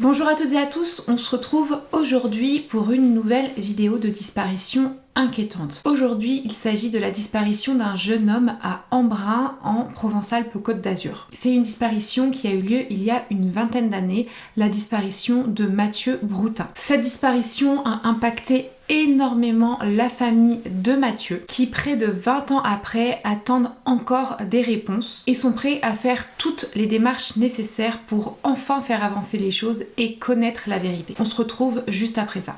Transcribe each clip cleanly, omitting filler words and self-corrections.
Bonjour à toutes et à tous, on se retrouve aujourd'hui pour une nouvelle vidéo de disparition inquiétante. Aujourd'hui, il s'agit de la disparition d'un jeune homme à Embrun en Provence-Alpes-Côte d'Azur. C'est une disparition qui a eu lieu il y a une vingtaine d'années, la disparition de Mathieu Broutin. Cette disparition a impacté énormément la famille de Mathieu qui près de 20 ans après attendent encore des réponses et sont prêts à faire toutes les démarches nécessaires pour enfin faire avancer les choses et connaître la vérité. On se retrouve juste après ça.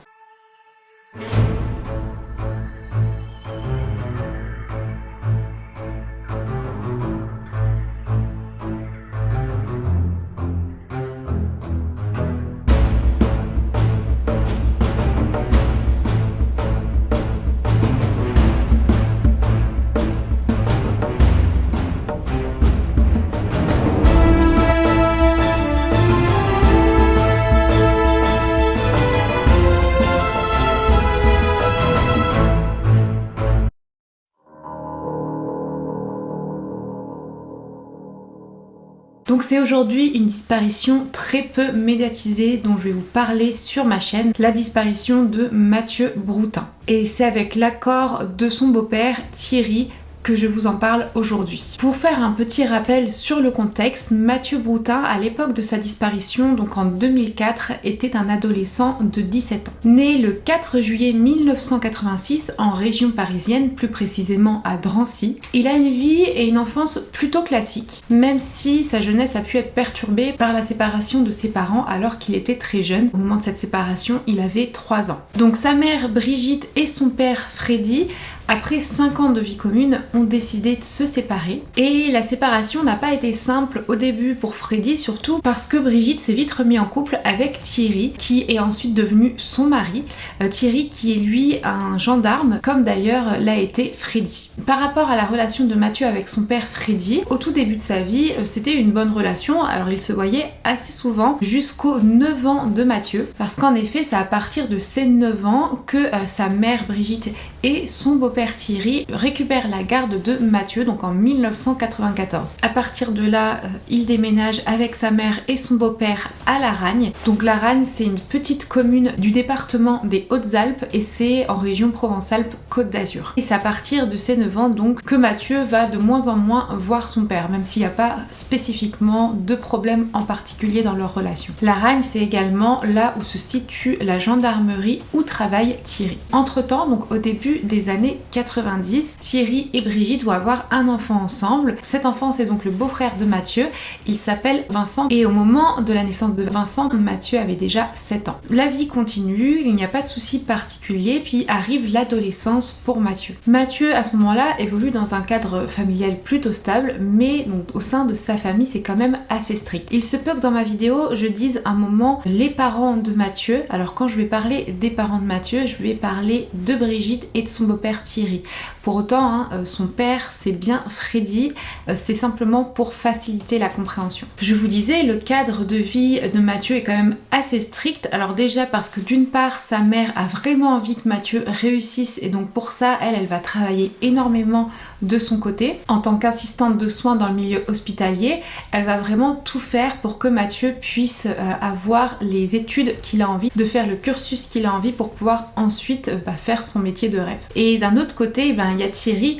Donc c'est aujourd'hui une disparition très peu médiatisée dont je vais vous parler sur ma chaîne, la disparition de Mathieu Broutin. Et c'est avec l'accord de son beau-père Thierry que je vous en parle aujourd'hui. Pour faire un petit rappel sur le contexte, Mathieu Broutin, à l'époque de sa disparition, donc en 2004, était un adolescent de 17 ans. Né le 4 juillet 1986 en région parisienne, plus précisément à Drancy, il a une vie et une enfance plutôt classiques, même si sa jeunesse a pu être perturbée par la séparation de ses parents alors qu'il était très jeune. Au moment de cette séparation, il avait 3 ans. Donc sa mère Brigitte et son père Freddy, après 5 ans de vie commune, ont décidé de se séparer. Et la séparation n'a pas été simple au début pour Freddy, surtout parce que Brigitte s'est vite remis en couple avec Thierry, qui est ensuite devenu son mari. Thierry qui est lui un gendarme, comme d'ailleurs l'a été Freddy. Par rapport à la relation de Mathieu avec son père Freddy, au tout début de sa vie, c'était une bonne relation. Alors ils se voyaient assez souvent jusqu'aux 9 ans de Mathieu, parce qu'en effet c'est à partir de ses 9 ans que sa mère Brigitte et son beau-père Thierry récupèrent la garde de Mathieu, donc en 1994. À partir de là, il déménage avec sa mère et son beau-père à Laragne. Donc Laragne, c'est une petite commune du département des Hautes-Alpes et c'est en région Provence-Alpes-Côte d'Azur. Et c'est à partir de ses 9 ans donc que Mathieu va de moins en moins voir son père, même s'il n'y a pas spécifiquement de problème en particulier dans leur relation. Laragne, c'est également là où se situe la gendarmerie où travaille Thierry. Entre-temps, donc au début des années 90, Thierry et Brigitte vont avoir un enfant ensemble. Cet enfant, c'est donc le beau-frère de Mathieu. Il s'appelle Vincent et au moment de la naissance de Vincent, Mathieu avait déjà 7 ans. La vie continue, il n'y a pas de souci particulier, puis arrive l'adolescence pour Mathieu. Mathieu, à ce moment-là, évolue dans un cadre familial plutôt stable, mais donc, au sein de sa famille, c'est quand même assez strict. Il se peut que dans ma vidéo, je dise un moment les parents de Mathieu. Alors quand je vais parler des parents de Mathieu, je vais parler de Brigitte et de son beau-père Thierry. Pour autant, son père, c'est bien Freddy, c'est simplement pour faciliter la compréhension. Je vous disais, le cadre de vie de Mathieu est quand même assez strict. Alors déjà parce que d'une part, sa mère a vraiment envie que Mathieu réussisse et donc pour ça, elle va travailler énormément de son côté. En tant qu'assistante de soins dans le milieu hospitalier, elle va vraiment tout faire pour que Mathieu puisse avoir les études qu'il a envie, de faire le cursus qu'il a envie pour pouvoir ensuite faire son métier de rêve. Et d'un autre côté, il y a Thierry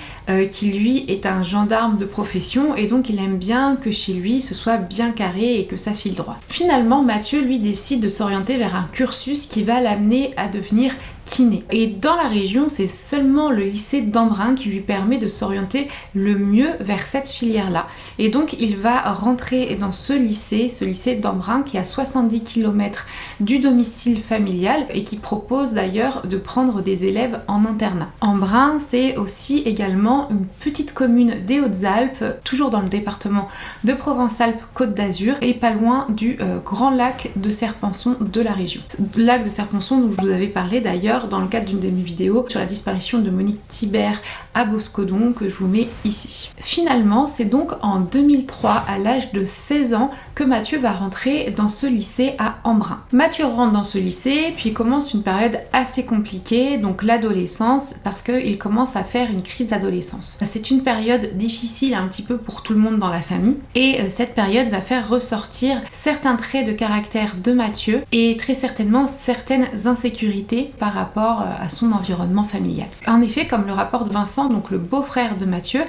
qui lui est un gendarme de profession et donc il aime bien que chez lui ce soit bien carré et que ça file droit. Finalement, Mathieu lui décide de s'orienter vers un cursus qui va l'amener à devenir kiné. Et dans la région, c'est seulement le lycée d'Embrun qui lui permet de s'orienter le mieux vers cette filière-là. Et donc il va rentrer dans ce lycée d'Embrun qui est à 70 km du domicile familial et qui propose d'ailleurs de prendre des élèves en internat. Embrun, c'est aussi également une petite commune des Hautes-Alpes, toujours dans le département de Provence-Alpes-Côte d'Azur et pas loin du grand lac de Serpenson de la région. Lac de Serpenson dont je vous avais parlé d'ailleurs d'ailleurs dans le cadre d'une de mes vidéos sur la disparition de Monique Thibert à Boscodon que je vous mets ici. Finalement, c'est donc en 2003, à l'âge de 16 ans, que Mathieu va rentrer dans ce lycée à Embrun. Mathieu rentre dans ce lycée, puis commence une période assez compliquée, donc l'adolescence, parce qu'il commence à faire une crise d'adolescence. C'est une période difficile un petit peu pour tout le monde dans la famille, et cette période va faire ressortir certains traits de caractère de Mathieu, et très certainement certaines insécurités par rapport à son environnement familial. En effet, comme le rapporte Vincent, donc le beau-frère de Mathieu,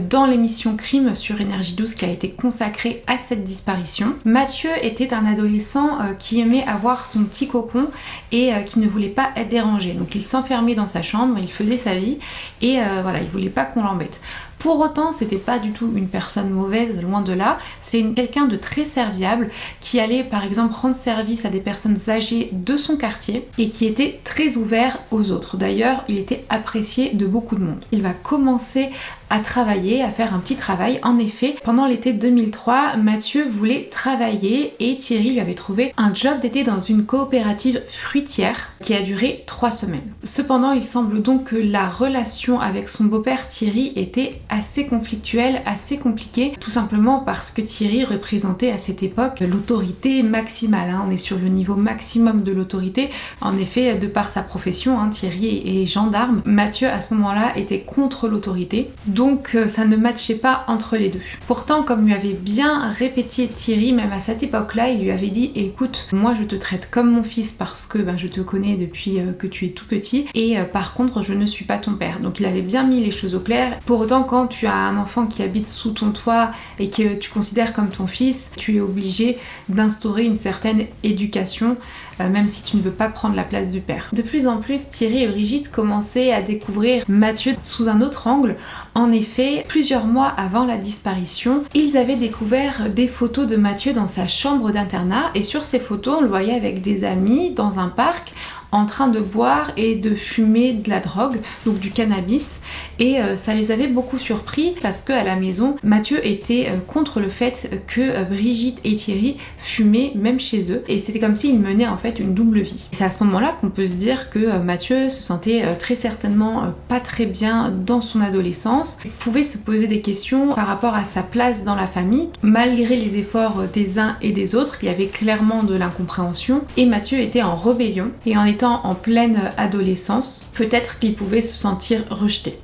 dans l'émission Crime sur Énergie 12 qui a été consacrée à cette disparition, Mathieu était un adolescent qui aimait avoir son petit cocon et qui ne voulait pas être dérangé. Donc il s'enfermait dans sa chambre, il faisait sa vie et voilà, il voulait pas qu'on l'embête. Pour autant, c'était pas du tout une personne mauvaise, loin de là. C'est quelqu'un de très serviable qui allait par exemple rendre service à des personnes âgées de son quartier et qui était très ouvert aux autres. D'ailleurs, il était apprécié de beaucoup de monde. Il va commencer à travailler, à faire un petit travail. En effet, pendant l'été 2003, Mathieu voulait travailler et Thierry lui avait trouvé un job d'été dans une coopérative fruitière qui a duré 3 semaines. Cependant, il semble donc que la relation avec son beau-père Thierry était assez conflictuelle, assez compliquée, tout simplement parce que Thierry représentait à cette époque l'autorité maximale. On est sur le niveau maximum de l'autorité. En effet, de par sa profession, Thierry est gendarme. Mathieu, à ce moment-là, était contre l'autorité. Donc ça ne matchait pas entre les deux. Pourtant, comme lui avait bien répété Thierry, même à cette époque-là, il lui avait dit « Écoute, moi je te traite comme mon fils parce que je te connais depuis que tu es tout petit et par contre je ne suis pas ton père. » Donc il avait bien mis les choses au clair. Pour autant, quand tu as un enfant qui habite sous ton toit et que tu considères comme ton fils, tu es obligé d'instaurer une certaine éducation, même si tu ne veux pas prendre la place du père. De plus en plus, Thierry et Brigitte commençaient à découvrir Mathieu sous un autre angle. En effet, plusieurs mois avant la disparition, ils avaient découvert des photos de Mathieu dans sa chambre d'internat et sur ces photos, on le voyait avec des amis dans un parc en train de boire et de fumer de la drogue, donc du cannabis, et ça les avait beaucoup surpris parce qu'à la maison, Mathieu était contre le fait que Brigitte et Thierry fumaient même chez eux, et c'était comme s'ils menaient en fait une double vie. C'est à ce moment-là qu'on peut se dire que Mathieu se sentait très certainement pas très bien dans son adolescence. Il pouvait se poser des questions par rapport à sa place dans la famille. Malgré les efforts des uns et des autres, il y avait clairement de l'incompréhension, et Mathieu était en rébellion, et en étant en pleine adolescence, peut-être qu'il pouvait se sentir rejeté.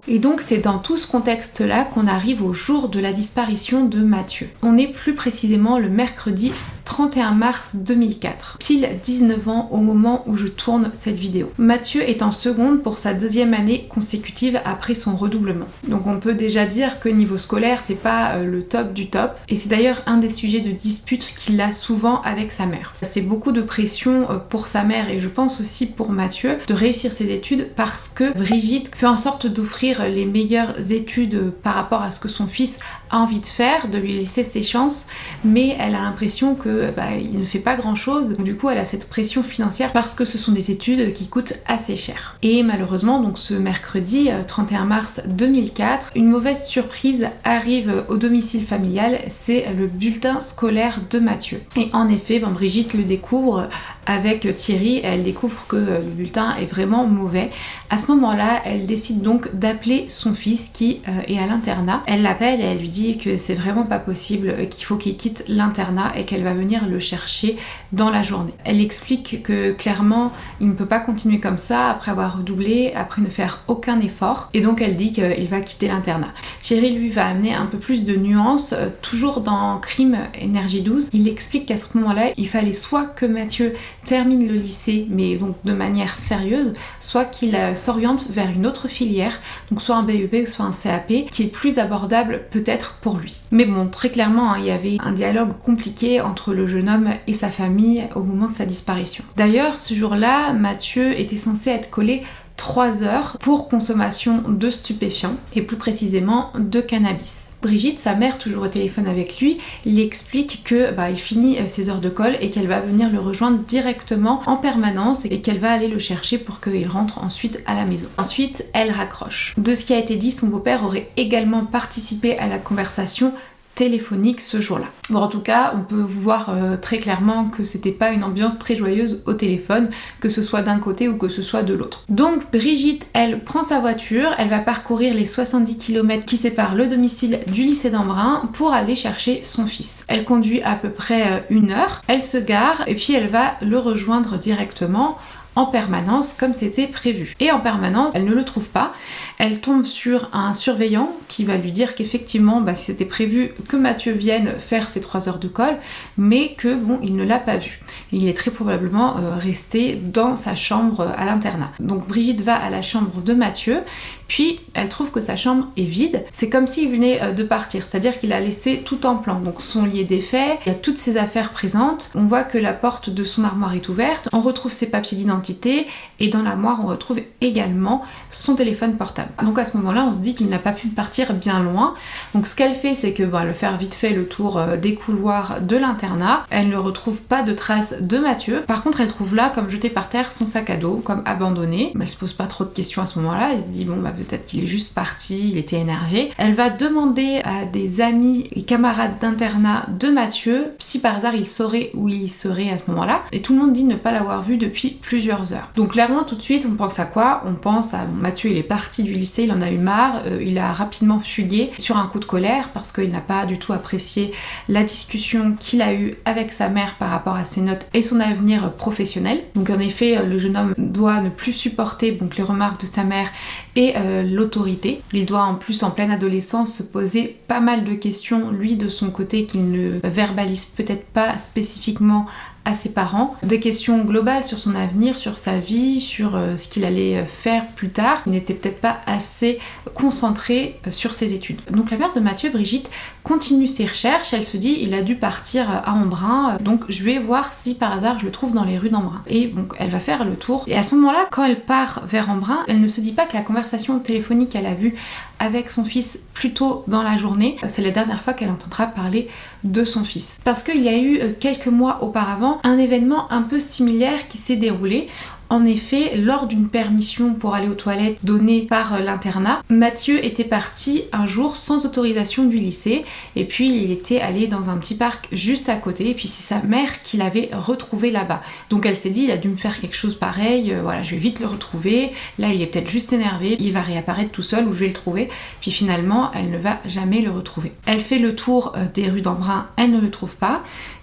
Et donc c'est dans tout ce contexte-là qu'on arrive au jour de la disparition de Mathieu. On est plus précisément le mercredi 31 mars 2004, pile 19 ans au moment où je tourne cette vidéo. Mathieu est en seconde pour sa 2e année consécutive après son redoublement. Donc on peut déjà dire que niveau scolaire, c'est pas le top du top, et c'est d'ailleurs un des sujets de dispute qu'il a souvent avec sa mère. C'est beaucoup de pression pour sa mère et je pense aussi pour Mathieu de réussir ses études parce que Brigitte fait en sorte d'offrir les meilleures études par rapport à ce que son fils a envie de faire, de lui laisser ses chances, mais elle a l'impression que il ne fait pas grand chose. Du coup elle a cette pression financière parce que ce sont des études qui coûtent assez cher. Et malheureusement donc ce mercredi 31 mars 2004, une mauvaise surprise arrive au domicile familial, c'est le bulletin scolaire de Mathieu. Et en effet Brigitte le découvre avec Thierry, elle découvre que le bulletin est vraiment mauvais. À ce moment-là, elle décide donc d'appeler son fils qui est à l'internat. Elle l'appelle et elle lui dit que c'est vraiment pas possible, qu'il faut qu'il quitte l'internat et qu'elle va venir le chercher dans la journée. Elle explique que clairement, il ne peut pas continuer comme ça après avoir redoublé, après ne faire aucun effort. Et donc elle dit qu'il va quitter l'internat. Thierry lui va amener un peu plus de nuances, toujours dans Crime Énergie 12. Il explique qu'à ce moment-là, il fallait soit que Mathieu termine le lycée, mais donc de manière sérieuse, soit qu'il s'oriente vers une autre filière, donc soit un BEP, soit un CAP, qui est plus abordable peut-être pour lui. Mais bon, très clairement, il y avait un dialogue compliqué entre le jeune homme et sa famille au moment de sa disparition. D'ailleurs, ce jour-là, Mathieu était censé être collé 3 heures pour consommation de stupéfiants, et plus précisément de cannabis. Brigitte, sa mère, toujours au téléphone avec lui, lui explique que il finit ses heures de colle et qu'elle va venir le rejoindre directement en permanence et qu'elle va aller le chercher pour qu'il rentre ensuite à la maison. Ensuite, elle raccroche. De ce qui a été dit, son beau-père aurait également participé à la conversation téléphonique ce jour-là. Bon, en tout cas, on peut voir très clairement que c'était pas une ambiance très joyeuse au téléphone, que ce soit d'un côté ou que ce soit de l'autre. Donc Brigitte, elle prend sa voiture, elle va parcourir les 70 km qui séparent le domicile du lycée d'Embrun pour aller chercher son fils. Elle conduit à peu près 1 heure, elle se gare et puis elle va le rejoindre directement en permanence comme c'était prévu. Et en permanence, elle ne le trouve pas. Elle tombe sur un surveillant qui va lui dire qu'effectivement, c'était prévu que Mathieu vienne faire ses 3 heures de colle, mais que bon, il ne l'a pas vu. Et il est très probablement resté dans sa chambre à l'internat. Donc Brigitte va à la chambre de Mathieu, puis elle trouve que sa chambre est vide. C'est comme s'il venait de partir, c'est-à-dire qu'il a laissé tout en plan. Donc son lit est défait, il y a toutes ses affaires présentes. On voit que la porte de son armoire est ouverte, on retrouve ses papiers d'identité et dans l'armoire on retrouve également son téléphone portable. Donc à ce moment-là, on se dit qu'il n'a pas pu partir bien loin. Donc ce qu'elle fait, c'est que elle va faire vite fait le tour des couloirs de l'internat. Elle ne retrouve pas de traces de Mathieu. Par contre, elle trouve là, comme jeté par terre, son sac à dos, comme abandonné. Elle se pose pas trop de questions à ce moment-là. Elle se dit peut-être qu'il est juste parti, il était énervé. Elle va demander à des amis et camarades d'internat de Mathieu si par hasard il saurait où il serait à ce moment-là. Et tout le monde dit ne pas l'avoir vu depuis plusieurs heures. Donc clairement, tout de suite, on pense à quoi? On pense à Mathieu, il est parti du lycée, il en a eu marre, il a rapidement fugué sur un coup de colère parce qu'il n'a pas du tout apprécié la discussion qu'il a eue avec sa mère par rapport à ses notes et son avenir professionnel. Donc en effet, le jeune homme doit ne plus supporter les remarques de sa mère et l'autorité. Il doit en plus, en pleine adolescence, se poser pas mal de questions, lui de son côté, qu'il ne verbalise peut-être pas spécifiquement à ses parents, des questions globales sur son avenir, sur sa vie, sur ce qu'il allait faire plus tard. Il n'était peut-être pas assez concentré sur ses études. Donc la mère de Mathieu, Brigitte, continue ses recherches. Elle se dit, il a dû partir à Embrun, donc je vais voir si par hasard je le trouve dans les rues d'Embrun. Et donc elle va faire le tour. Et à ce moment-là, quand elle part vers Embrun, elle ne se dit pas que la conversation téléphonique qu'elle a vue avec son fils plus tôt dans la journée, c'est la dernière fois qu'elle entendra parler de son fils. Parce qu'il y a eu quelques mois auparavant un événement un peu similaire qui s'est déroulé. En effet, lors d'une permission pour aller aux toilettes donnée par l'internat, Mathieu était parti un jour sans autorisation du lycée et puis il était allé dans un petit parc juste à côté et puis c'est sa mère qui l'avait retrouvé là-bas. Donc elle s'est dit, il a dû me faire quelque chose pareil, je vais vite le retrouver, là il est peut-être juste énervé, il va réapparaître tout seul ou je vais le trouver. Puis finalement, elle ne va jamais le retrouver. Elle fait le tour des rues d'Embrun, elle ne le trouve pas.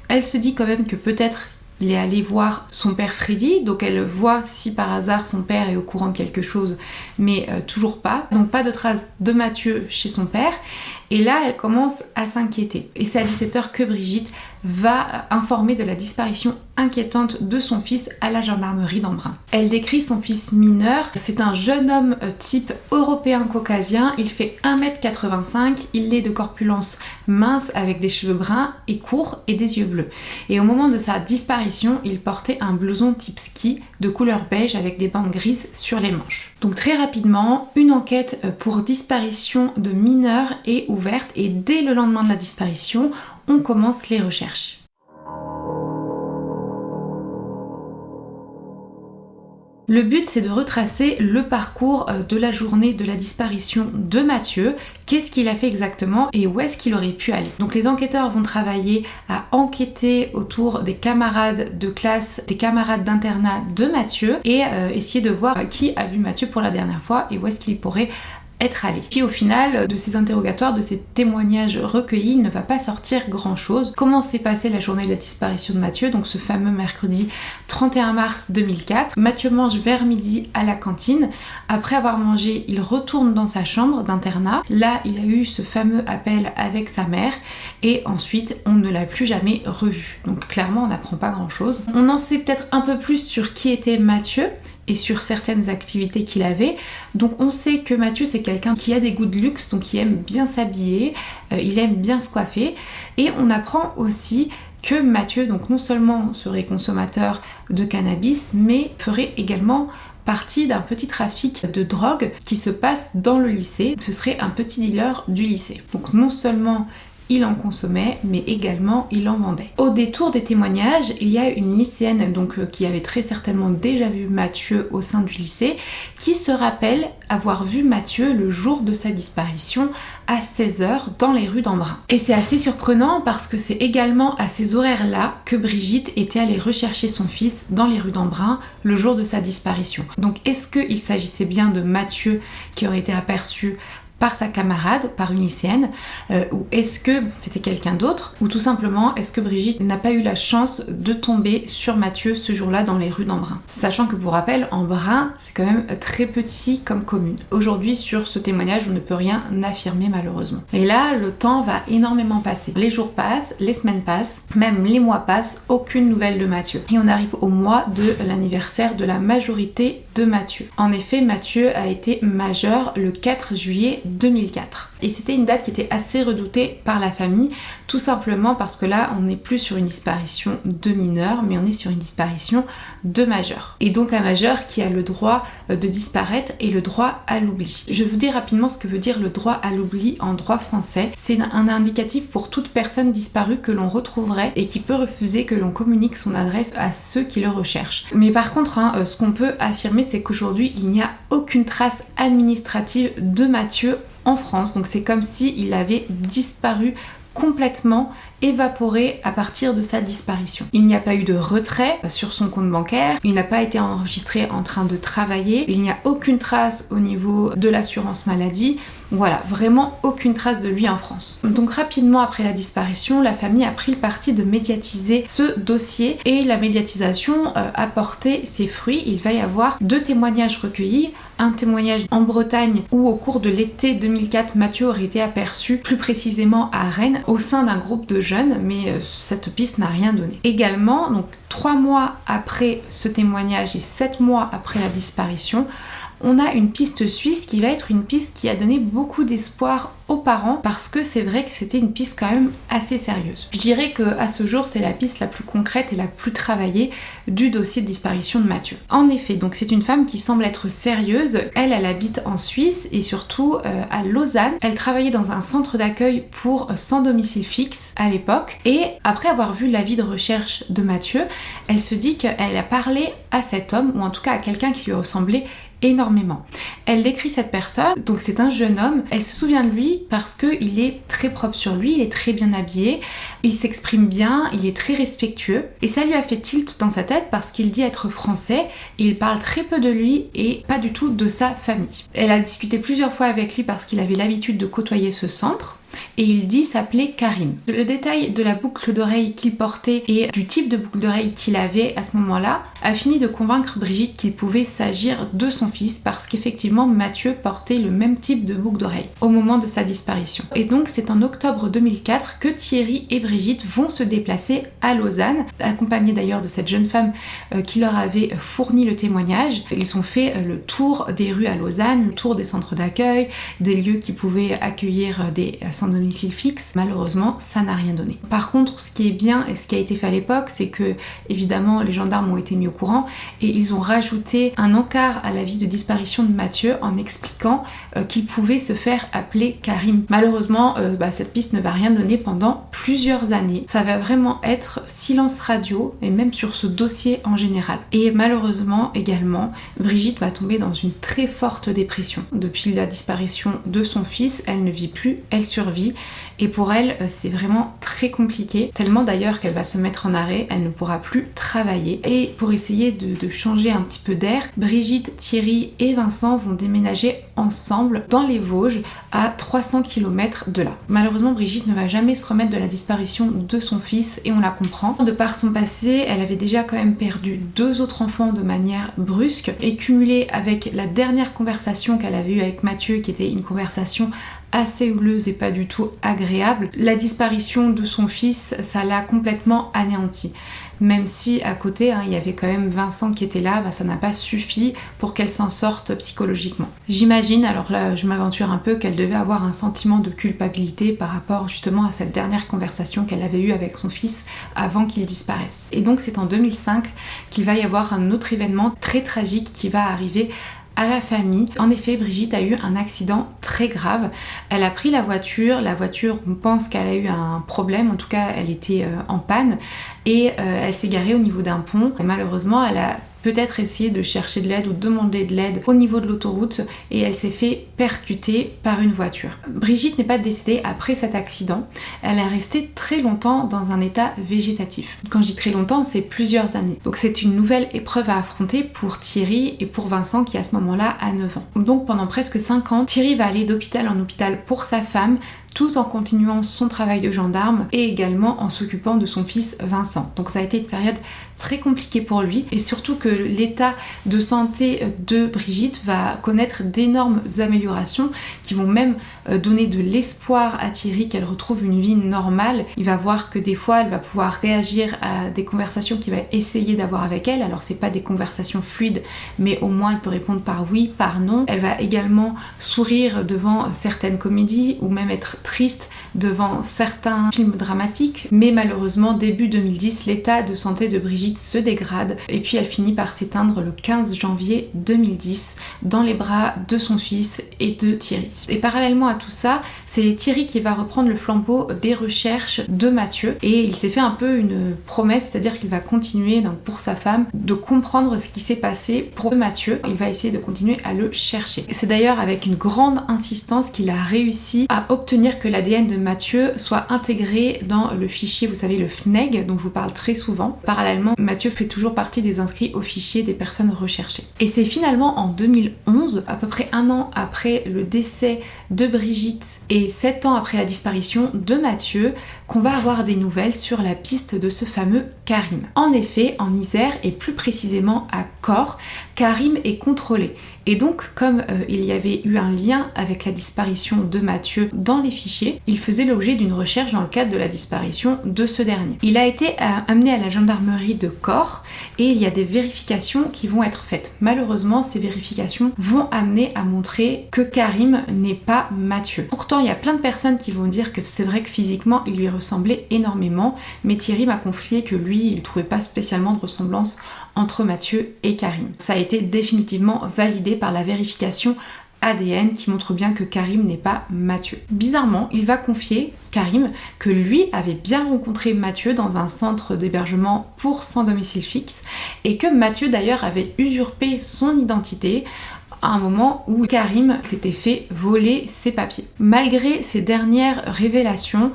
Elle se dit quand même que peut-être il est allé voir son père Freddy, donc elle voit si par hasard son père est au courant de quelque chose, mais toujours pas. Donc pas de traces de Mathieu chez son père. Et là, elle commence à s'inquiéter. Et c'est à 17h que Brigitte va informer de la disparition inquiétante de son fils à la gendarmerie d'Embrun. Elle décrit son fils mineur. C'est un jeune homme type européen caucasien. Il fait 1m85. Il est de corpulence mince avec des cheveux bruns et courts et des yeux bleus. Et au moment de sa disparition, il portait un blouson type ski de couleur beige avec des bandes grises sur les manches. Donc très rapidement, une enquête pour disparition de mineurs est ouverte et dès le lendemain de la disparition, on commence les recherches. Le but, c'est de retracer le parcours de la journée de la disparition de Mathieu. Qu'est-ce qu'il a fait exactement et où est-ce qu'il aurait pu aller? Donc les enquêteurs vont travailler à enquêter autour des camarades de classe, des camarades d'internat de Mathieu et essayer de voir qui a vu Mathieu pour la dernière fois et où est-ce qu'il pourrait être allé. Puis au final, de ces interrogatoires, de ces témoignages recueillis, il ne va pas sortir grand chose. Comment s'est passée la journée de la disparition de Mathieu, donc ce fameux mercredi 31 mars 2004. Mathieu mange vers midi à la cantine. Après avoir mangé, il retourne dans sa chambre d'internat. Là, il a eu ce fameux appel avec sa mère et ensuite, on ne l'a plus jamais revu. Donc clairement, on n'apprend pas grand chose. On en sait peut-être un peu plus sur qui était Mathieu et sur certaines activités qu'il avait. Donc on sait que Mathieu c'est quelqu'un qui a des goûts de luxe, donc qui aime bien s'habiller, il aime bien se coiffer, et on apprend aussi que Mathieu donc non seulement serait consommateur de cannabis, mais ferait également partie d'un petit trafic de drogue qui se passe dans le lycée. Ce serait un petit dealer du lycée. Donc non seulement il en consommait, mais également il en vendait. Au détour des témoignages, il y a une lycéenne qui avait très certainement déjà vu Mathieu au sein du lycée, qui se rappelle avoir vu Mathieu le jour de sa disparition à 16h dans les rues d'Embrun. Et c'est assez surprenant parce que c'est également à ces horaires-là que Brigitte était allée rechercher son fils dans les rues d'Embrun le jour de sa disparition. Donc est-ce qu'il s'agissait bien de Mathieu qui aurait été aperçu par sa camarade, par une lycéenne, ou est-ce que c'était quelqu'un d'autre, ou tout simplement est-ce que Brigitte n'a pas eu la chance de tomber sur Mathieu ce jour-là dans les rues d'Embrun. Sachant que pour rappel, Embrun c'est quand même très petit comme commune. Aujourd'hui sur ce témoignage on ne peut rien affirmer malheureusement. Et là le temps va énormément passer. Les jours passent, les semaines passent, même les mois passent, aucune nouvelle de Mathieu. Et on arrive au mois de l'anniversaire de la majorité de Mathieu. En effet, Mathieu a été majeur le 4 juillet 2004. Et c'était une date qui était assez redoutée par la famille, tout simplement parce que là, on n'est plus sur une disparition de mineur, mais on est sur une disparition de majeur. Et donc un majeur qui a le droit de disparaître et le droit à l'oubli. Je vais vous dire rapidement ce que veut dire le droit à l'oubli en droit français. C'est un indicatif pour toute personne disparue que l'on retrouverait et qui peut refuser que l'on communique son adresse à ceux qui le recherchent. Mais par contre, ce qu'on peut affirmer, c'est qu'aujourd'hui, il n'y a aucune trace administrative de Mathieu en France. Donc c'est comme s'il avait disparu complètement, évaporé à partir de sa disparition. Il n'y a pas eu de retrait sur son compte bancaire, il n'a pas été enregistré en train de travailler, il n'y a aucune trace au niveau de l'assurance maladie. Voilà, vraiment aucune trace de lui en France. Donc rapidement après la disparition, la famille a pris le parti de médiatiser ce dossier et la médiatisation a porté ses fruits. Il va y avoir 2 témoignages recueillis, un témoignage en Bretagne où au cours de l'été 2004, Mathieu aurait été aperçu plus précisément à Rennes au sein d'un groupe de jeunes, mais cette piste n'a rien donné. Également, donc 3 mois après ce témoignage et 7 mois après la disparition, on a une piste suisse qui va être une piste qui a donné beaucoup d'espoir aux parents parce que c'est vrai que c'était une piste quand même assez sérieuse. Je dirais qu'à ce jour, c'est la piste la plus concrète et la plus travaillée du dossier de disparition de Mathieu. En effet, donc c'est une femme qui semble être sérieuse. Elle habite en Suisse et surtout à Lausanne. Elle travaillait dans un centre d'accueil pour sans domicile fixe à l'époque et après avoir vu l'avis de recherche de Mathieu, elle se dit qu'elle a parlé à cet homme ou en tout cas à quelqu'un qui lui ressemblait énormément. Elle décrit cette personne, donc c'est un jeune homme, elle se souvient de lui parce qu'il est très propre sur lui, il est très bien habillé, il s'exprime bien, il est très respectueux et ça lui a fait tilt dans sa tête parce qu'il dit être français et il parle très peu de lui et pas du tout de sa famille. Elle a discuté plusieurs fois avec lui parce qu'il avait l'habitude de côtoyer ce centre. Et il dit s'appeler Karim. Le détail de la boucle d'oreille qu'il portait et du type de boucle d'oreille qu'il avait à ce moment-là a fini de convaincre Brigitte qu'il pouvait s'agir de son fils parce qu'effectivement Mathieu portait le même type de boucle d'oreille au moment de sa disparition. Et donc c'est en octobre 2004 que Thierry et Brigitte vont se déplacer à Lausanne, accompagnés d'ailleurs de cette jeune femme qui leur avait fourni le témoignage. Ils ont fait le tour des rues à Lausanne, le tour des centres d'accueil, des lieux qui pouvaient accueillir des sans domicile fixe. Malheureusement, ça n'a rien donné. Par contre, ce qui est bien et ce qui a été fait à l'époque, c'est que évidemment les gendarmes ont été mis au courant et ils ont rajouté un encart à l'avis de disparition de Mathieu en expliquant qu'il pouvait se faire appeler Karim. Malheureusement, cette piste ne va rien donner pendant plusieurs années. Ça va vraiment être silence radio et même sur ce dossier en général. Et malheureusement également, Brigitte va tomber dans une très forte dépression. Depuis la disparition de son fils, elle ne vit plus, elle survit et pour elle c'est vraiment très compliqué, tellement d'ailleurs qu'elle va se mettre en arrêt, elle ne pourra plus travailler. Et pour essayer de changer un petit peu d'air, Brigitte, Thierry et Vincent vont déménager ensemble dans les Vosges à 300 km de là. Malheureusement Brigitte ne va jamais se remettre de la disparition de son fils et on la comprend. De par son passé, elle avait déjà quand même perdu 2 autres enfants de manière brusque et cumulée avec la dernière conversation qu'elle avait eue avec Mathieu qui était une conversation assez houleuse et pas du tout agréable. La disparition de son fils, ça l'a complètement anéanti. Même si à côté, il y avait quand même Vincent qui était là, ça n'a pas suffi pour qu'elle s'en sorte psychologiquement. J'imagine, alors là je m'aventure un peu, qu'elle devait avoir un sentiment de culpabilité par rapport justement à cette dernière conversation qu'elle avait eue avec son fils avant qu'il disparaisse. Et donc c'est en 2005 qu'il va y avoir un autre événement très tragique qui va arriver à la famille. En effet, Brigitte a eu un accident très grave. Elle a pris la voiture, on pense qu'elle a eu un problème, en tout cas elle était en panne et elle s'est garée au niveau d'un pont. Et malheureusement, elle a peut-être essayer de chercher de l'aide ou demander de l'aide au niveau de l'autoroute et elle s'est fait percuter par une voiture. Brigitte n'est pas décédée après cet accident, elle est restée très longtemps dans un état végétatif. Quand je dis très longtemps, c'est plusieurs années. Donc c'est une nouvelle épreuve à affronter pour Thierry et pour Vincent qui à ce moment-là a 9 ans. Donc pendant presque 5 ans, Thierry va aller d'hôpital en hôpital pour sa femme, tout en continuant son travail de gendarme et également en s'occupant de son fils Vincent. Donc ça a été une période très compliquée pour lui et surtout que l'état de santé de Brigitte va connaître d'énormes améliorations qui vont même donner de l'espoir à Thierry qu'elle retrouve une vie normale. Il va voir que des fois elle va pouvoir réagir à des conversations qu'il va essayer d'avoir avec elle. Alors c'est pas des conversations fluides mais au moins elle peut répondre par oui, par non. Elle va également sourire devant certaines comédies ou même être triste devant certains films dramatiques, mais malheureusement début 2010 l'état de santé de Brigitte se dégrade et puis elle finit par s'éteindre le 15 janvier 2010 dans les bras de son fils et de Thierry. Et parallèlement à tout ça, c'est Thierry qui va reprendre le flambeau des recherches de Mathieu et il s'est fait un peu une promesse, c'est-à-dire qu'il va continuer donc, pour sa femme de comprendre ce qui s'est passé pour Mathieu. Il va essayer de continuer à le chercher. Et c'est d'ailleurs avec une grande insistance qu'il a réussi à obtenir que l'ADN de Mathieu soit intégré dans le fichier, vous savez, le FNEG, dont je vous parle très souvent. Parallèlement, Mathieu fait toujours partie des inscrits au fichier des personnes recherchées. Et c'est finalement en 2011, à peu près 1 an après le décès de Brigitte et 7 ans après la disparition de Mathieu, qu'on va avoir des nouvelles sur la piste de ce fameux Karim. En effet, en Isère et plus précisément à Corps, Karim est contrôlé. Et donc, comme il y avait eu un lien avec la disparition de Mathieu dans les fichiers, il faisait l'objet d'une recherche dans le cadre de la disparition de ce dernier. Il a été amené à la gendarmerie de Corps et il y a des vérifications qui vont être faites. Malheureusement, ces vérifications vont amener à montrer que Karim n'est pas Mathieu. Pourtant, il y a plein de personnes qui vont dire que c'est vrai que physiquement, il lui ressemblait énormément, mais Thierry m'a confié que lui, il ne trouvait pas spécialement de ressemblance entre Mathieu et Karim. Ça a été définitivement validé par la vérification ADN qui montre bien que Karim n'est pas Mathieu. Bizarrement, il va confier, Karim, que lui avait bien rencontré Mathieu dans un centre d'hébergement pour sans domicile fixe et que Mathieu d'ailleurs avait usurpé son identité à un moment où Karim s'était fait voler ses papiers. Malgré ces dernières révélations,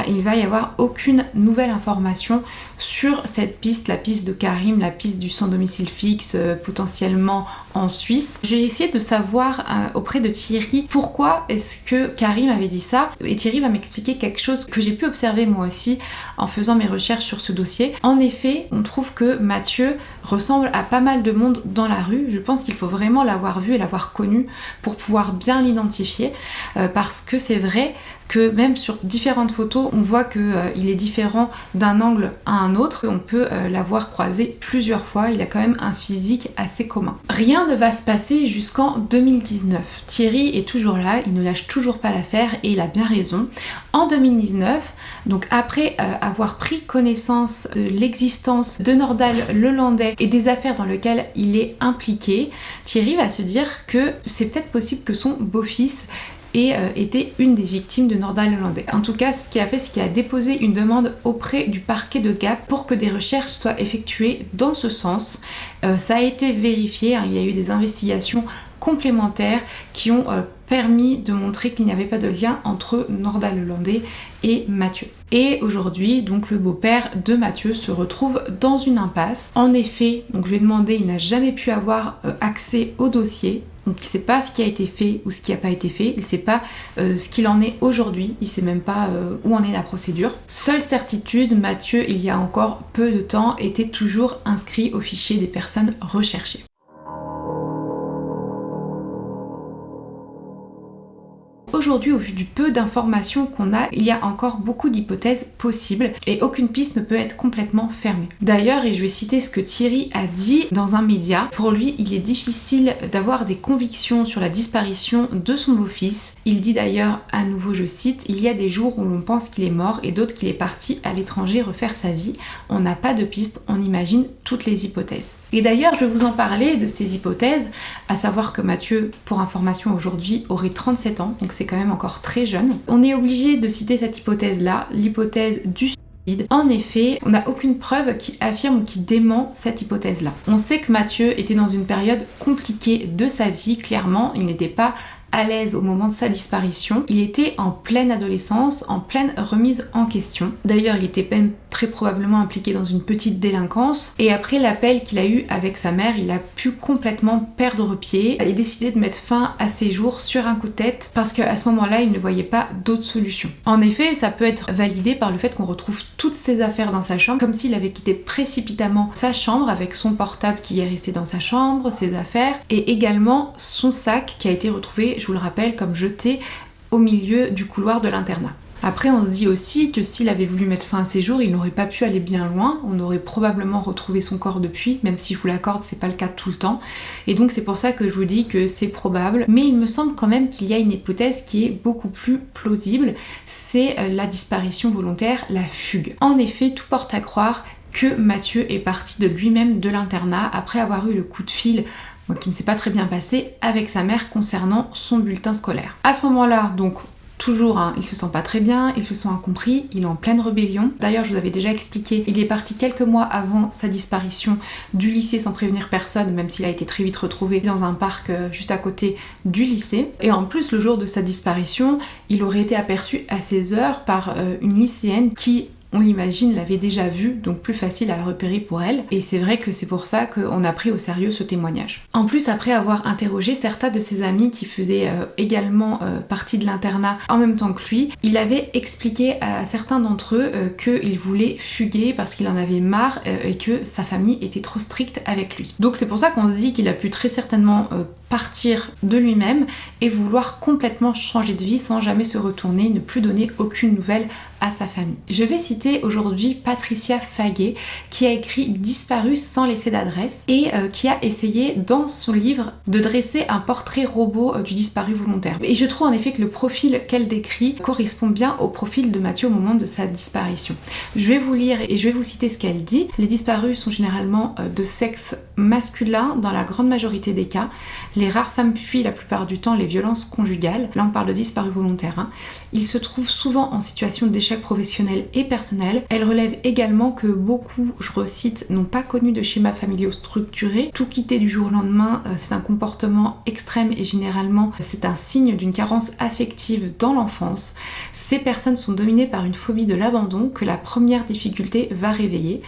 il va y avoir aucune nouvelle information sur cette piste, la piste de Karim, la piste du sans domicile fixe, potentiellement en Suisse. J'ai essayé de savoir auprès de Thierry pourquoi est-ce que Karim avait dit ça, et Thierry va m'expliquer quelque chose que j'ai pu observer moi aussi en faisant mes recherches sur ce dossier. En effet, on trouve que Mathieu ressemble à pas mal de monde dans la rue. Je pense qu'il faut vraiment l'avoir vu et l'avoir connu pour pouvoir bien l'identifier, parce que c'est vrai que même sur différentes photos, on voit qu'il est différent d'un angle à un autre. On peut l'avoir croisé plusieurs fois, il a quand même un physique assez commun. Rien ne va se passer jusqu'en 2019. Thierry est toujours là, il ne lâche toujours pas l'affaire et il a bien raison. En 2019, donc après avoir pris connaissance de l'existence de Nordal Lelandais et des affaires dans lesquelles il est impliqué, Thierry va se dire que c'est peut-être possible que son beau-fils et était une des victimes de Nordal Lelandais. En tout cas, ce qu'il a fait, c'est qu'il a déposé une demande auprès du parquet de Gap pour que des recherches soient effectuées dans ce sens. Ça a été vérifié, il y a eu des investigations complémentaires qui ont permis de montrer qu'il n'y avait pas de lien entre Nordal Lelandais et Mathieu. Et aujourd'hui, donc le beau-père de Mathieu se retrouve dans une impasse. En effet, donc je lui ai demandé, il n'a jamais pu avoir accès au dossier. Donc il ne sait pas ce qui a été fait ou ce qui n'a pas été fait, il ne sait pas ce qu'il en est aujourd'hui, il ne sait même pas où en est la procédure. Seule certitude, Mathieu, il y a encore peu de temps, était toujours inscrit au fichier des personnes recherchées. aujourd'hui, au vu du peu d'informations qu'on a, il y a encore beaucoup d'hypothèses possibles et aucune piste ne peut être complètement fermée. D'ailleurs, et je vais citer ce que Thierry a dit dans un média, pour lui, il est difficile d'avoir des convictions sur la disparition de son beau-fils. Il dit d'ailleurs, à nouveau je cite, il y a des jours où l'on pense qu'il est mort et d'autres qu'il est parti à l'étranger refaire sa vie. On n'a pas de piste, on imagine toutes les hypothèses. Et d'ailleurs, je vais vous en parler de ces hypothèses, à savoir que Mathieu, pour information aujourd'hui, aurait 37 ans, donc c'est quand même encore très jeune. On est obligé de citer cette hypothèse-là, l'hypothèse du suicide. En effet, on n'a aucune preuve qui affirme ou qui dément cette hypothèse-là. On sait que Mathieu était dans une période compliquée de sa vie, clairement, il n'était pas à l'aise au moment de sa disparition. Il était en pleine adolescence, en pleine remise en question. D'ailleurs, il était même très probablement impliqué dans une petite délinquance. Et après l'appel qu'il a eu avec sa mère, il a pu complètement perdre pied et décider de mettre fin à ses jours sur un coup de tête parce qu'à ce moment-là, il ne voyait pas d'autre solution. En effet, ça peut être validé par le fait qu'on retrouve toutes ses affaires dans sa chambre, comme s'il avait quitté précipitamment sa chambre avec son portable qui est resté dans sa chambre, ses affaires, et également son sac qui a été retrouvé, je vous le rappelle, comme jeté au milieu du couloir de l'internat. Après, on se dit aussi que s'il avait voulu mettre fin à ses jours, il n'aurait pas pu aller bien loin, on aurait probablement retrouvé son corps depuis, même si je vous l'accorde, c'est pas le cas tout le temps. Et donc c'est pour ça que je vous dis que c'est probable, mais il me semble quand même qu'il y a une hypothèse qui est beaucoup plus plausible, c'est la disparition volontaire, la fugue. En effet, tout porte à croire que Mathieu est parti de lui-même de l'internat après avoir eu le coup de fil qui ne s'est pas très bien passé avec sa mère concernant son bulletin scolaire. À ce moment-là, donc toujours, il se sent pas très bien, il se sent incompris, il est en pleine rébellion. D'ailleurs, je vous avais déjà expliqué, il est parti quelques mois avant sa disparition du lycée sans prévenir personne, même s'il a été très vite retrouvé dans un parc juste à côté du lycée. Et en plus, le jour de sa disparition, il aurait été aperçu à 16 heures par une lycéenne qui, on l'imagine, l'avait déjà vu, donc plus facile à repérer pour elle. Et c'est vrai que c'est pour ça qu'on a pris au sérieux ce témoignage. En plus, après avoir interrogé certains de ses amis qui faisaient également partie de l'internat en même temps que lui, il avait expliqué à certains d'entre eux qu'il voulait fuguer parce qu'il en avait marre et que sa famille était trop stricte avec lui. Donc c'est pour ça qu'on se dit qu'il a pu très certainement partir de lui-même et vouloir complètement changer de vie sans jamais se retourner, ne plus donner aucune nouvelle à sa famille. Je vais citer aujourd'hui Patricia Faguet qui a écrit Disparu sans laisser d'adresse et qui a essayé dans son livre de dresser un portrait robot du disparu volontaire. Et je trouve en effet que le profil qu'elle décrit correspond bien au profil de Mathieu au moment de sa disparition. Je vais vous lire et je vais vous citer ce qu'elle dit. Les disparus sont généralement de sexe masculin dans la grande majorité des cas. Les rares femmes fuient la plupart du temps les violences conjugales. Là on parle de disparus volontaires. Ils se trouvent souvent en situation d'échec professionnel et personnel. Elle relève également que beaucoup, je recite, n'ont pas connu de schémas familiaux structurés. Tout quitter du jour au lendemain, c'est un comportement extrême et généralement c'est un signe d'une carence affective dans l'enfance. Ces personnes sont dominées par une phobie de l'abandon que la première difficulté va réveiller.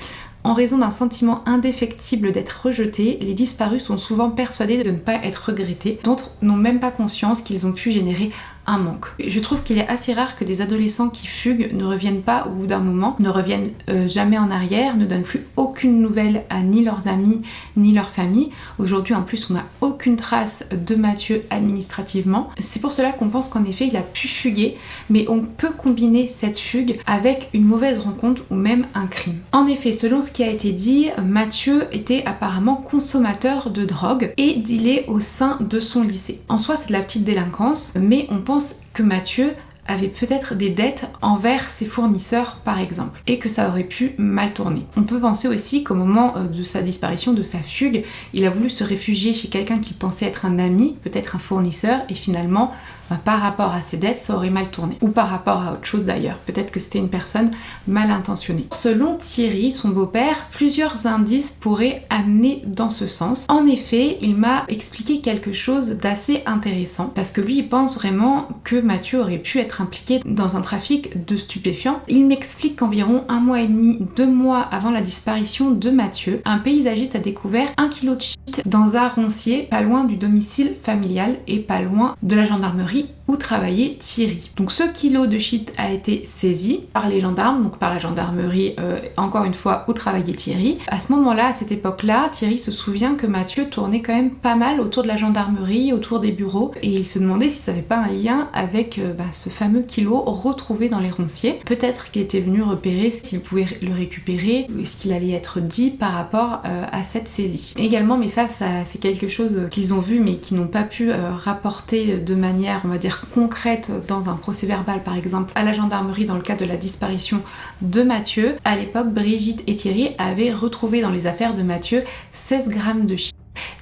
En raison d'un sentiment indéfectible d'être rejetés, les disparus sont souvent persuadés de ne pas être regrettés, d'autres n'ont même pas conscience qu'ils ont pu générer un manque. Je trouve qu'il est assez rare que des adolescents qui fuguent ne reviennent pas au bout d'un moment, ne reviennent jamais en arrière, ne donnent plus aucune nouvelle à ni leurs amis ni leur famille. Aujourd'hui en plus on n'a aucune trace de Mathieu administrativement. C'est pour cela qu'on pense qu'en effet il a pu fuguer, mais on peut combiner cette fugue avec une mauvaise rencontre ou même un crime. En effet, selon ce qui a été dit, Mathieu était apparemment consommateur de drogue et dealait au sein de son lycée. En soi c'est de la petite délinquance, mais on pense que Mathieu avait peut-être des dettes envers ses fournisseurs par exemple et que ça aurait pu mal tourner. On peut penser aussi qu'au moment de sa disparition, de sa fugue, il a voulu se réfugier chez quelqu'un qu'il pensait être un ami, peut-être un fournisseur, et finalement par rapport à ses dettes, ça aurait mal tourné. Ou par rapport à autre chose d'ailleurs. Peut-être que c'était une personne mal intentionnée. Selon Thierry, son beau-père, plusieurs indices pourraient amener dans ce sens. En effet, il m'a expliqué quelque chose d'assez intéressant parce que lui, il pense vraiment que Mathieu aurait pu être impliqué dans un trafic de stupéfiants. Il m'explique qu'environ 1 mois et demi, 2 mois avant la disparition de Mathieu, un paysagiste a découvert 1 kilo de shit dans un roncier pas loin du domicile familial et pas loin de la gendarmerie où travaillait Thierry. Donc ce kilo de shit a été saisi par les gendarmes, donc par la gendarmerie, encore une fois, où travaillait Thierry. À ce moment-là, à cette époque-là, Thierry se souvient que Mathieu tournait quand même pas mal autour de la gendarmerie, autour des bureaux, et il se demandait si ça n'avait pas un lien avec ce fameux kilo retrouvé dans les ronciers. Peut-être qu'il était venu repérer s'il pouvait le récupérer, ce qu'il allait être dit par rapport à cette saisie. Également, mais ça c'est quelque chose qu'ils ont vu mais qui n'ont pas pu rapporter de manière, on va dire, concrète dans un procès-verbal par exemple à la gendarmerie dans le cas de la disparition de Mathieu. À l'époque, Brigitte et Thierry avaient retrouvé dans les affaires de Mathieu 16 grammes de shit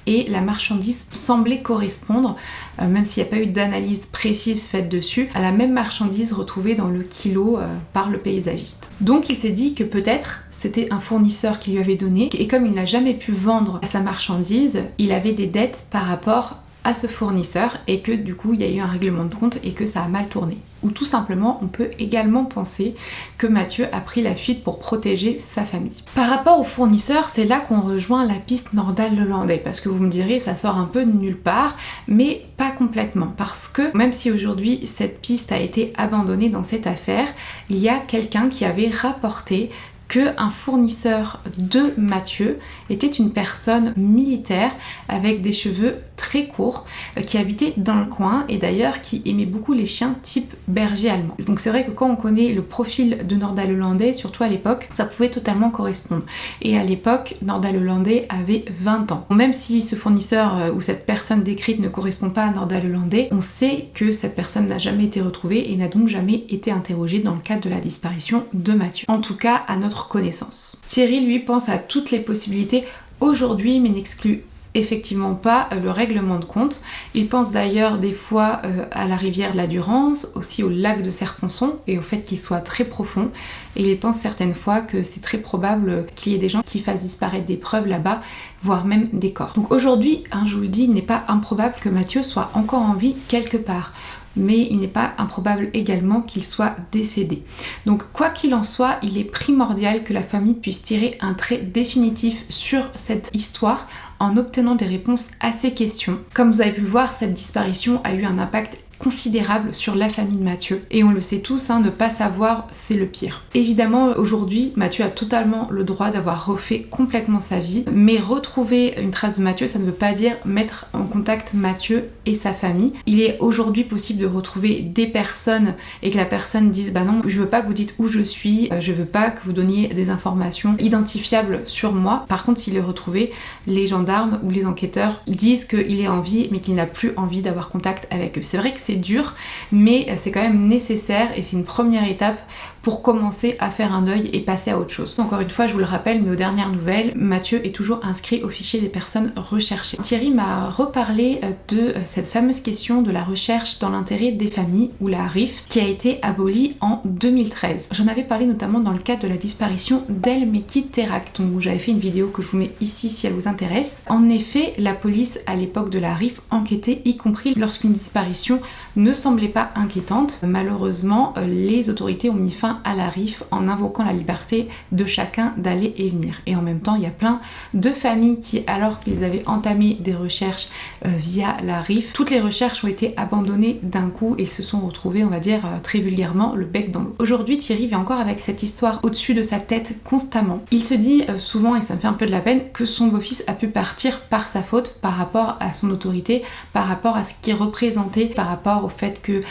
et la marchandise semblait correspondre, même s'il n'y a pas eu d'analyse précise faite dessus, à la même marchandise retrouvée dans le kilo par le paysagiste. Donc il s'est dit que peut-être c'était un fournisseur qui lui avait donné, et comme il n'a jamais pu vendre sa marchandise, il avait des dettes par rapport à ce fournisseur et que du coup il y a eu un règlement de compte et que ça a mal tourné. Ou tout simplement on peut également penser que Mathieu a pris la fuite pour protéger sa famille. Par rapport au fournisseur, c'est là qu'on rejoint la piste Nordahl-Lelandais, parce que vous me direz ça sort un peu de nulle part, mais pas complètement, parce que même si aujourd'hui cette piste a été abandonnée dans cette affaire, il y a quelqu'un qui avait rapporté qu'un fournisseur de Mathieu était une personne militaire avec des cheveux très courts qui habitait dans le coin et d'ailleurs qui aimait beaucoup les chiens type berger allemand. Donc c'est vrai que quand on connaît le profil de Nordahl-Lelandais, surtout à l'époque, ça pouvait totalement correspondre. Et à l'époque, Nordahl-Lelandais avait 20 ans. Même si ce fournisseur ou cette personne décrite ne correspond pas à Nordahl-Lelandais, on sait que cette personne n'a jamais été retrouvée et n'a donc jamais été interrogée dans le cadre de la disparition de Mathieu. En tout cas, à notre connaissance. Thierry, lui, pense à toutes les possibilités aujourd'hui, mais n'exclut effectivement pas le règlement de compte. Il pense d'ailleurs des fois à la rivière de la Durance, aussi au lac de Serponçon et au fait qu'il soit très profond. Et il pense certaines fois que c'est très probable qu'il y ait des gens qui fassent disparaître des preuves là-bas, voire même des corps. Donc aujourd'hui, je vous le dis, il n'est pas improbable que Mathieu soit encore en vie quelque part. Mais il n'est pas improbable également qu'il soit décédé. Donc quoi qu'il en soit, il est primordial que la famille puisse tirer un trait définitif sur cette histoire en obtenant des réponses à ces questions. Comme vous avez pu le voir, cette disparition a eu un impact considérable sur la famille de Mathieu. Et on le sait tous, ne pas savoir, c'est le pire. Évidemment, aujourd'hui, Mathieu a totalement le droit d'avoir refait complètement sa vie, mais retrouver une trace de Mathieu, ça ne veut pas dire mettre en contact Mathieu et sa famille. Il est aujourd'hui possible de retrouver des personnes et que la personne dise « Bah non, je veux pas que vous dites où je suis, je veux pas que vous donniez des informations identifiables sur moi. » Par contre, s'il est retrouvé, les gendarmes ou les enquêteurs disent qu'il est en vie, mais qu'il n'a plus envie d'avoir contact avec eux. C'est vrai que c'est dur, mais c'est quand même nécessaire et c'est une première étape pour commencer à faire un deuil et passer à autre chose. Encore une fois, je vous le rappelle, mais aux dernières nouvelles, Mathieu est toujours inscrit au fichier des personnes recherchées. Thierry m'a reparlé de cette fameuse question de la recherche dans l'intérêt des familles, ou la RIF, qui a été abolie en 2013. J'en avais parlé notamment dans le cadre de la disparition d'El Mekki Terak, dont j'avais fait une vidéo que je vous mets ici si elle vous intéresse. En effet, la police à l'époque de la RIF enquêtait, y compris lorsqu'une disparition ne semblait pas inquiétante. Malheureusement, les autorités ont mis fin à la RIF en invoquant la liberté de chacun d'aller et venir. Et en même temps, il y a plein de familles qui, alors qu'ils avaient entamé des recherches via la RIF, toutes les recherches ont été abandonnées d'un coup et ils se sont retrouvés, on va dire, très vulgairement, le bec dans l'eau. Aujourd'hui, Thierry vit encore avec cette histoire au-dessus de sa tête constamment. Il se dit souvent, et ça me fait un peu de la peine, que son beau-fils a pu partir par sa faute, par rapport à son autorité, par rapport à ce qu'il représentait, par rapport au fait que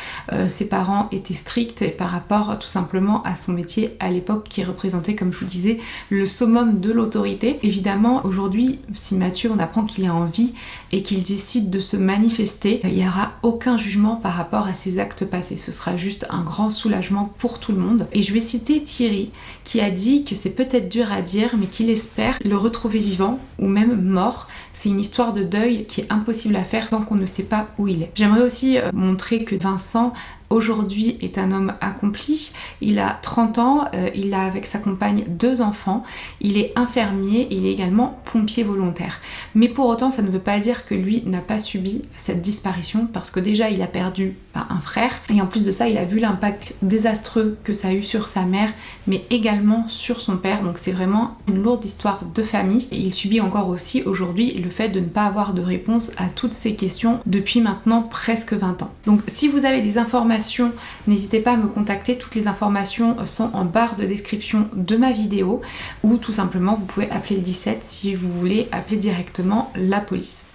ses parents étaient stricts et par rapport tout simplement à son métier à l'époque qui représentait, comme je vous disais, le summum de l'autorité. Évidemment, aujourd'hui, si Mathieu, on apprend qu'il est en vie et qu'il décide de se manifester, il n'y aura aucun jugement par rapport à ses actes passés. Ce sera juste un grand soulagement pour tout le monde. Et je vais citer Thierry, qui a dit que c'est peut-être dur à dire, mais qu'il espère le retrouver vivant ou même mort. C'est une histoire de deuil qui est impossible à faire tant qu'on ne sait pas où il est. J'aimerais aussi montrer que Vincent aujourd'hui est un homme accompli. Il a 30 ans, il a avec sa compagne 2 enfants, il est infirmier, il est également pompier volontaire. Mais pour autant, ça ne veut pas dire que lui n'a pas subi cette disparition, parce que déjà il a perdu un frère, et en plus de ça, il a vu l'impact désastreux que ça a eu sur sa mère, mais également sur son père. Donc c'est vraiment une lourde histoire de famille, et il subit encore aussi aujourd'hui le fait de ne pas avoir de réponse à toutes ces questions depuis maintenant presque 20 ans. Donc si vous avez des informations, n'hésitez pas à me contacter, toutes les informations sont en barre de description de ma vidéo, ou tout simplement vous pouvez appeler le 17 si vous voulez appeler directement la police.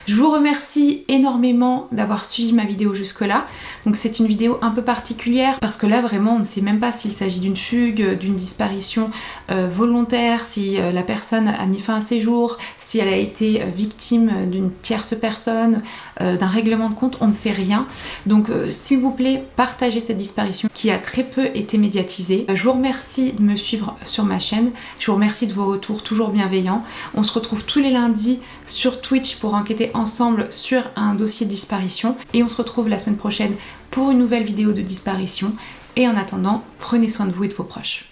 Je vous remercie énormément d'avoir suivi ma vidéo jusque-là. Donc c'est une vidéo un peu particulière parce que là vraiment on ne sait même pas s'il s'agit d'une fugue, d'une disparition volontaire, si la personne a mis fin à ses jours, si elle a été victime d'une tierce personne, d'un règlement de compte, on ne sait rien. Donc s'il vous plaît, partagez cette disparition qui a très peu été médiatisée. Je vous remercie de me suivre sur ma chaîne, je vous remercie de vos retours toujours bienveillants. On se retrouve tous les lundis sur Twitch pour enquêter ensemble sur un dossier de disparition, et on se retrouve la semaine prochaine pour une nouvelle vidéo de disparition, et en attendant, prenez soin de vous et de vos proches.